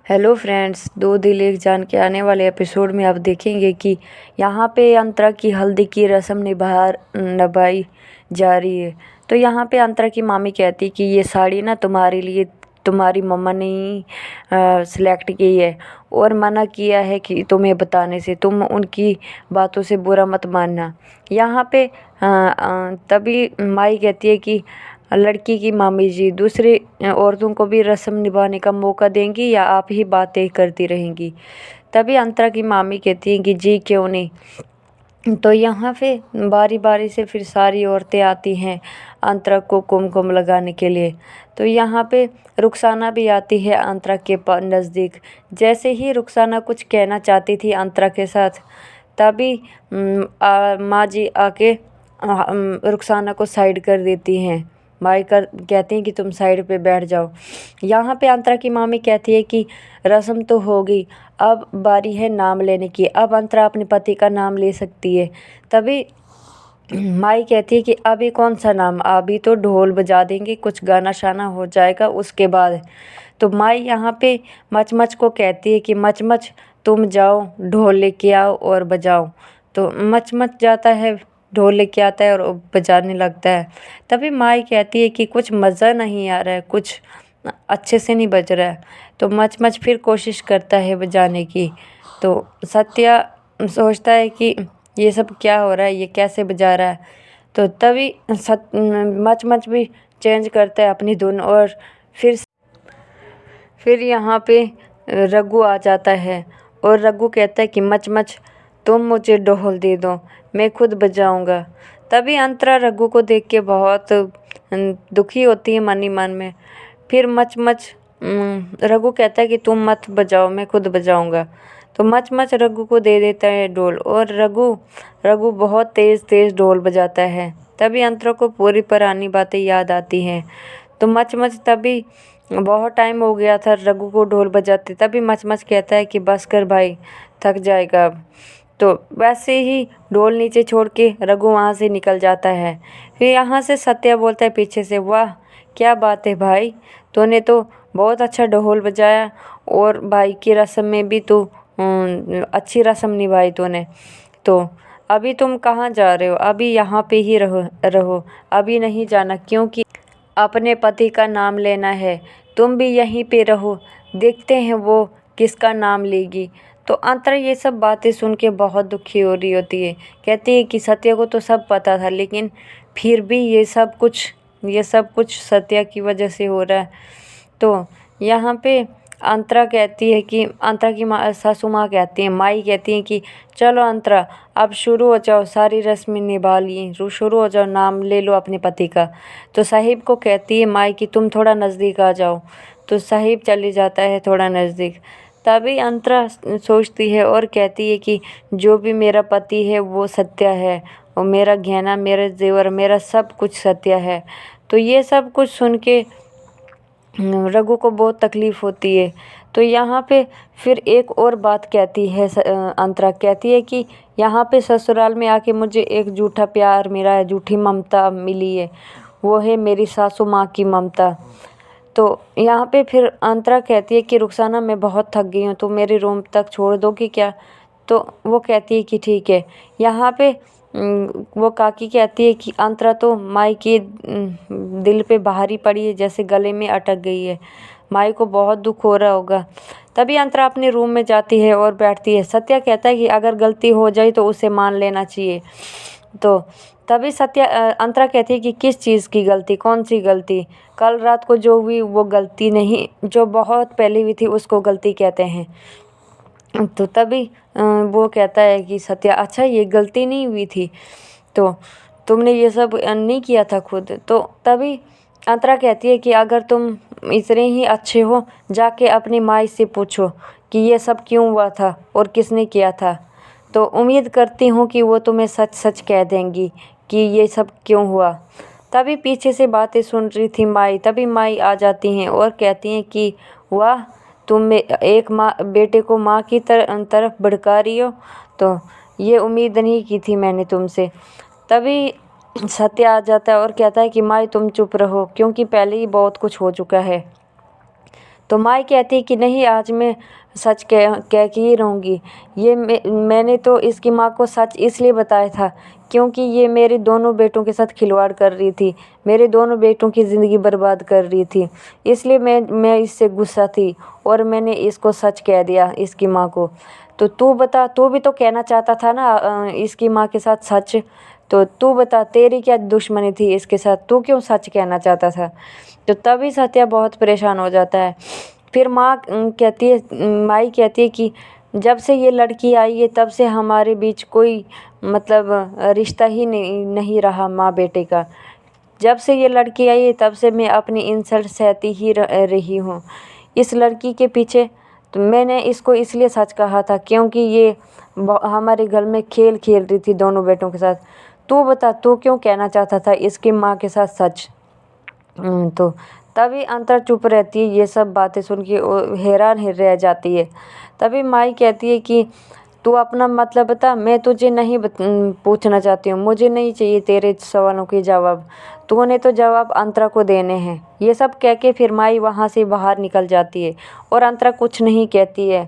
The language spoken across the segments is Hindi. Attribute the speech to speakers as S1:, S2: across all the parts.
S1: हेलो फ्रेंड्स, दो दिल एक जान के आने वाले एपिसोड में आप देखेंगे कि यहाँ पे अंतरा की हल्दी की रस्म निभाई जा रही है। तो यहाँ पे अंतरा की मामी कहती कि ये साड़ी ना तुम्हारे लिए तुम्हारी मम्मा ने ही सिलेक्ट की है और मना किया है कि तुम्हें बताने से, तुम उनकी बातों से बुरा मत मानना। यहाँ पे तभी माई कहती है कि लड़की की मामी जी दूसरी औरतों को भी रस्म निभाने का मौका देंगी या आप ही बातें करती रहेंगी। तभी अंतरा की मामी कहती हैं कि जी क्यों नहीं। तो यहाँ पे बारी बारी से फिर सारी औरतें आती हैं अंतरा को कुमकुम लगाने के लिए। तो यहाँ पे रुखसाना भी आती है अंतरा के नज़दीक। जैसे ही रुखसाना कुछ कहना चाहती थी अंतरा के साथ, तभी माँ जी आके रुखसाना को साइड कर देती हैं। माई कहती हैं कि तुम साइड पे बैठ जाओ। यहाँ पे अंतरा की मामी कहती है कि रस्म तो हो गई, अब बारी है नाम लेने की, अब अंतरा अपने पति का नाम ले सकती है। तभी माई कहती है कि अभी कौन सा नाम, अभी तो ढोल बजा देंगे, कुछ गाना शाना हो जाएगा उसके बाद। तो माई यहाँ पे मचमच को कहती है कि मचमच तुम जाओ ढोल लेके आओ और बजाओ। तो मचमच जाता है, ढोल लेके आता है और बजाने लगता है। तभी माई कहती है कि कुछ मज़ा नहीं आ रहा है, कुछ अच्छे से नहीं बज रहा है। तो मचमच फिर कोशिश करता है बजाने की। तो सत्या सोचता है कि ये सब क्या हो रहा है, ये कैसे बजा रहा है। तो तभी मचमच भी चेंज करता है अपनी धुन और फिर यहाँ पे रघु आ जाता है और रघु कहता है कि मचमच तुम मुझे ढोल दे दो, मैं खुद बजाऊंगा। तभी अंतरा रघु को देख के बहुत दुखी होती है मन ही मन में। फिर मचमच रघु कहता है कि तुम मत बजाओ, मैं खुद बजाऊंगा। तो मचमच रघु को दे देता है ढोल और रघु बहुत तेज़ तेज़ ढोल बजाता है। तभी अंतरा को पूरी पुरानी बातें याद आती हैं। तो मचमच तभी बहुत टाइम हो गया था रघु को ढोल बजाते। तभी मचमच कहता है कि बस कर भाई, थक जाएगा अब। तो वैसे ही ढोल नीचे छोड़ के रघु वहाँ से निकल जाता है। फिर यहाँ से सत्या बोलता है पीछे से, वाह क्या बात है भाई, तूने तो बहुत अच्छा ढोल बजाया और भाई की रस्म में भी तू अच्छी रस्म निभाई तूने। तो अभी तुम कहाँ जा रहे हो? अभी यहाँ पे ही रहो, अभी नहीं जाना, क्योंकि अपने पति का नाम लेना है। तुम भी यहीं पे रहो, देखते हैं वो किसका नाम लेगी। तो अंतरा ये सब बातें सुन के बहुत दुखी हो रही होती है। कहती है कि सत्या को तो सब पता था, लेकिन फिर भी ये सब कुछ सत्या की वजह से हो रहा है। तो यहाँ पे अंतरा की सासू माँ कहती हैं, माई कहती हैं कि चलो अंतरा अब शुरू हो जाओ, सारी रस्में निभा ली, शुरू हो जाओ, नाम ले लो अपने पति का। तो साहिब को कहती है माई कि तुम थोड़ा नज़दीक आ जाओ। तो साहिब चले जाता है थोड़ा नज़दीक। तभी अंतरा सोचती है और कहती है कि जो भी मेरा पति है वो सत्या है और मेरा गहना, मेरा जेवर, मेरा सब कुछ सत्या है। तो ये सब कुछ सुन के रघु को बहुत तकलीफ़ होती है। तो यहाँ पे फिर एक और बात कहती है अंतरा कहती है कि यहाँ पे ससुराल में आके मुझे एक झूठा प्यार मिला है, झूठी ममता मिली है, वो है मेरी सासू माँ की ममता। तो यहाँ पे फिर अंतरा कहती है कि रुखसाना मैं बहुत थक गई हूँ, तो मेरे रूम तक छोड़ दोगी क्या? तो वो कहती है कि ठीक है। यहाँ पे वो काकी कहती है कि अंतरा तो माई के दिल पे भारी पड़ी है, जैसे गले में अटक गई है, माई को बहुत दुख हो रहा होगा। तभी अंतरा अपने रूम में जाती है और बैठती है। सत्या कहता है कि अगर गलती हो जाए तो उसे मान लेना चाहिए। तो तभी अंतरा कहती है कि किस चीज़ की गलती, कौन सी गलती? कल रात को जो हुई वो गलती नहीं, जो बहुत पहले हुई थी उसको गलती कहते हैं। तो तभी वो कहता है कि सत्या, अच्छा ये गलती नहीं हुई थी, तो तुमने ये सब नहीं किया था खुद? तो तभी अंतरा कहती है कि अगर तुम इतने ही अच्छे हो, जाके अपनी माँ से पूछो कि ये सब क्यों हुआ था और किसने किया था। तो उम्मीद करती हूँ कि वो तुम्हें सच सच कह देंगी कि ये सब क्यों हुआ। तभी पीछे से बातें सुन रही थी माई, तभी माई आ जाती हैं और कहती हैं कि वाह, तुम एक माँ बेटे को माँ की तरफ भड़का रही हो, तो ये उम्मीद नहीं की थी मैंने तुमसे। तभी सत्या आ जाता है और कहता है कि माई तुम चुप रहो, क्योंकि पहले ही बहुत कुछ हो चुका है। तो माई कहती है कि नहीं, आज मैं सच कह कह के ही रहूँगी। ये मैंने तो इसकी माँ को सच इसलिए बताया था क्योंकि ये मेरे दोनों बेटों के साथ खिलवाड़ कर रही थी, मेरे दोनों बेटों की ज़िंदगी बर्बाद कर रही थी, इसलिए मैं इससे गुस्सा थी और मैंने इसको सच कह दिया इसकी माँ को। तो तू बता, तू भी तो कहना चाहता था ना इसकी माँ के साथ सच, तो तू बता तेरी क्या दुश्मनी थी इसके साथ, तू क्यों सच कहना चाहता था। तो तभी सत्या बहुत परेशान हो जाता है। फिर माँ कहती है, माई कहती है कि जब से ये लड़की आई है तब से हमारे बीच कोई मतलब रिश्ता ही नहीं रहा माँ बेटे का। जब से ये लड़की आई है तब से मैं अपनी इंसल्ट सहती ही रही हूँ इस लड़की के पीछे। तो मैंने इसको इसलिए सच कहा था क्योंकि ये हमारे घर में खेल खेल रही थी दोनों बेटों के साथ। तू बता, तू क्यों कहना चाहता था इसकी माँ के साथ सच। तो तभी अंतर चुप रहती है, ये सब बातें सुन के हैरान रह जाती है। तभी माई कहती है कि तू अपना मतलब बता, मैं तुझे नहीं पूछना चाहती हूँ, मुझे नहीं चाहिए तेरे सवालों के जवाब, तूने तो जवाब अंतरा को देने हैं। ये सब कह के फिर माई वहाँ से बाहर निकल जाती है और अंतरा कुछ नहीं कहती है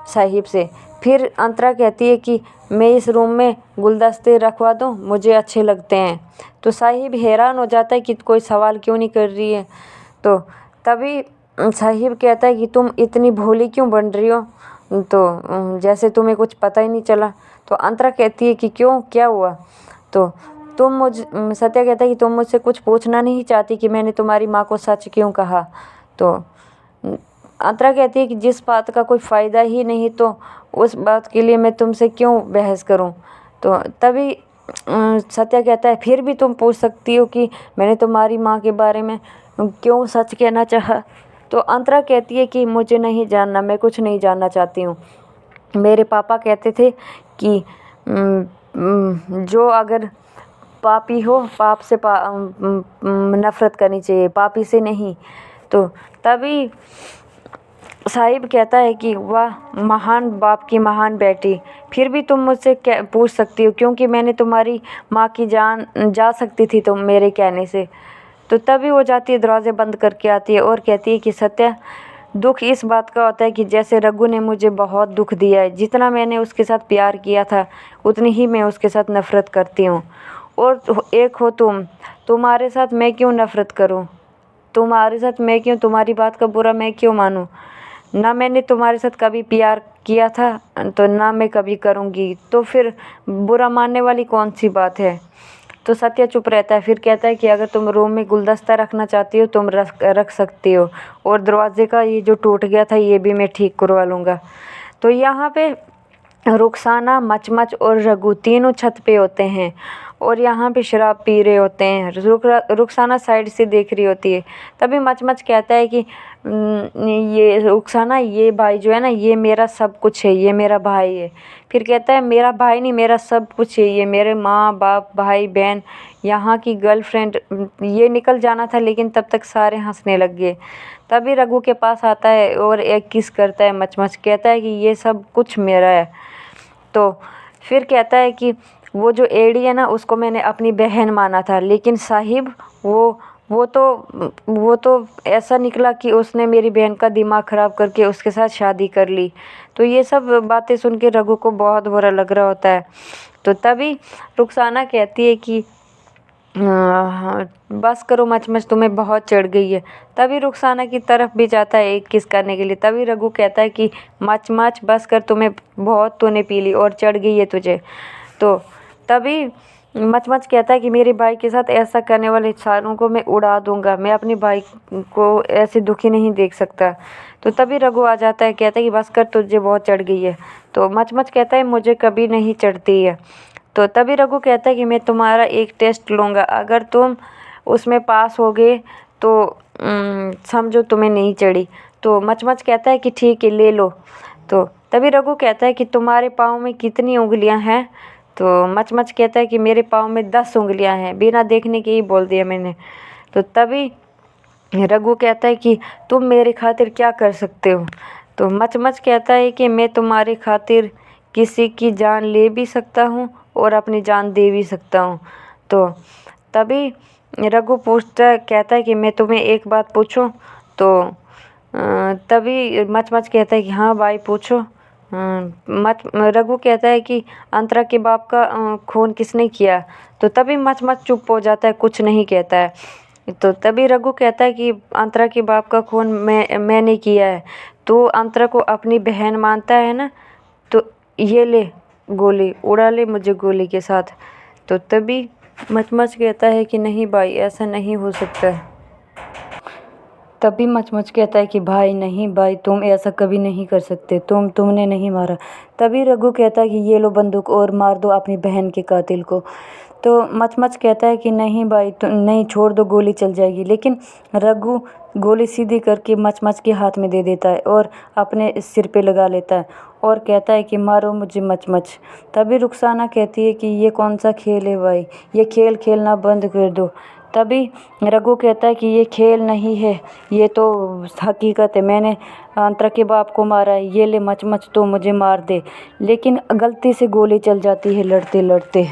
S1: साहिब से। फिर अंतरा कहती है कि मैं इस रूम में गुलदस्ते रखवा दूँ, मुझे अच्छे लगते हैं। तो साहिब हैरान हो जाता है कि कोई सवाल क्यों नहीं कर रही है। तो तभी साहिब कहता है कि तुम इतनी भोली क्यों बन रही हो, तो जैसे तुम्हें कुछ पता ही नहीं चला। तो अंतरा कहती है कि क्यों, क्या हुआ। तो सत्या कहता है कि तुम मुझसे कुछ पूछना नहीं चाहती कि मैंने तुम्हारी माँ को सच क्यों कहा। तो अंतरा कहती है कि जिस बात का कोई फ़ायदा ही नहीं तो उस बात के लिए मैं तुमसे क्यों बहस करूं। तो तभी सत्या कहता है फिर भी तुम पूछ सकती हो कि मैंने तुम्हारी माँ के बारे में क्यों सच कहना चाहा। तो अंतरा कहती है कि मुझे नहीं जानना, मैं कुछ नहीं जानना चाहती हूँ। मेरे पापा कहते थे कि जो अगर पापी हो पाप से नफ़रत करनी चाहिए, पापी से नहीं। तो तभी साहिब कहता है कि वाह महान बाप की महान बेटी, फिर भी तुम मुझसे पूछ सकती हो क्योंकि मैंने तुम्हारी माँ की जान जा सकती थी तुम मेरे कहने से। तो तभी वो जाती है, दरवाज़े बंद करके आती है और कहती है कि सत्या, दुख इस बात का होता है कि जैसे रघु ने मुझे बहुत दुख दिया है, जितना मैंने उसके साथ प्यार किया था उतनी ही मैं उसके साथ नफ़रत करती हूँ। और एक हो तुम, तुम्हारे साथ मैं क्यों नफ़रत करूँ, तुम्हारे साथ मैं क्यों, तुम्हारी बात का बुरा मैं क्यों मानूँ। ना मैंने तुम्हारे साथ कभी प्यार किया था तो ना मैं कभी करूँगी, तो फिर बुरा मानने वाली कौन सी बात है। तो सत्या चुप रहता है। फिर कहता है कि अगर तुम रूम में गुलदस्ता रखना चाहती हो तुम रख सकती हो, और दरवाजे का ये जो टूट गया था ये भी मैं ठीक करवा लूँगा। तो यहाँ पे रुखसाना, मचमच और रघु तीनों छत पे होते हैं और यहाँ पे शराब पी रहे होते हैं। रुखसाना साइड से देख रही होती है। तभी मचमच कहता है कि ये रुखसाना, ये भाई जो है ना ये मेरा सब कुछ है, ये मेरा भाई है। फिर कहता है मेरा भाई नहीं, मेरा सब कुछ है, ये मेरे माँ बाप भाई बहन यहाँ की गर्लफ्रेंड। ये निकल जाना था लेकिन तब तक सारे हंसने लग गए। तभी रघु के पास आता है और एक किस करता है मचमच, कहता है कि ये सब कुछ मेरा है। तो फिर कहता है कि वो जो एड़ी है ना उसको मैंने अपनी बहन माना था, लेकिन साहिब वो तो ऐसा निकला कि उसने मेरी बहन का दिमाग ख़राब करके उसके साथ शादी कर ली। तो ये सब बातें सुन के रघु को बहुत बुरा लग रहा होता है। तो तभी रुखसाना कहती है कि हाँ, बस करो मचमच, तुम्हें बहुत चढ़ गई है। तभी रुखसाना की तरफ भी जाता है एक किस करने के लिए। तभी रघु कहता है कि मचमच बस कर, तुम्हें बहुत तूने पी ली और चढ़ गई है तुझे। तो तभी मचमच कहता है कि मेरे भाई के साथ ऐसा करने वाले इंसानों को मैं उड़ा दूंगा, मैं अपने भाई को ऐसे दुखी नहीं देख सकता। तो तभी रघु आ जाता है, कहता है कि बस कर, तुझे बहुत चढ़ गई है। तो मचमच कहता है मुझे कभी नहीं चढ़ती है। तो तभी रघु कहता है कि मैं तुम्हारा एक टेस्ट लूँगा, अगर तुम उसमें पास हो गए तो समझो तुम्हें नहीं चढ़ी। तो मचमच कहता है कि ठीक है ले लो। तो तभी रघु कहता है कि तुम्हारे पाँव में कितनी उंगलियां हैं। तो मचमच कहता है कि मेरे पाँव में 10 उंगलियां हैं, बिना देखने के ही बोल दिया मैंने। तो तभी रघु कहता है कि तुम मेरे खातिर क्या कर सकते हो। तो मचमच कहता है कि मैं तुम्हारे खातिर किसी की जान ले भी सकता हूँ और अपनी जान दे भी सकता हूँ। तो तभी रघु कहता है कि मैं तुम्हें एक बात पूछूं। तो तभी मच कहता है कि हाँ भाई पूछो। रघु कहता है कि अंतरा के बाप का खून किसने किया। तो तभी मच चुप हो जाता है, कुछ नहीं कहता है। तो तभी रघु कहता है कि अंतरा के बाप का खून मैंने किया है। तो अंतरा को अपनी बहन मानता है ना, तो ये ले गोली उड़ा ले मुझे गोली के साथ। तो तभी मच कहता है कि नहीं भाई ऐसा नहीं हो सकता है। तभी मच कहता है कि भाई नहीं भाई, तुम ऐसा कभी नहीं कर सकते, तुमने नहीं मारा। तभी रघु कहता है कि ये लो बंदूक और मार दो अपनी बहन के कातिल को। तो मच कहता है कि नहीं भाई नहीं, छोड़ दो, गोली चल जाएगी। लेकिन रघु गोली सीधी करके मच के हाथ में दे देता है और अपने सिर पे लगा लेता है और कहता है कि मारो मुझे मच। तभी रुखसाना कहती है कि ये कौन सा खेल है भाई, ये खेल खेलना बंद कर दो। तभी रघु कहता है कि ये खेल नहीं है, ये तो हकीकत है, मैंने अंतरा के बाप को मारा है, ये ले मच तो मुझे मार दे। लेकिन गलती से गोली चल जाती है लड़ते लड़ते।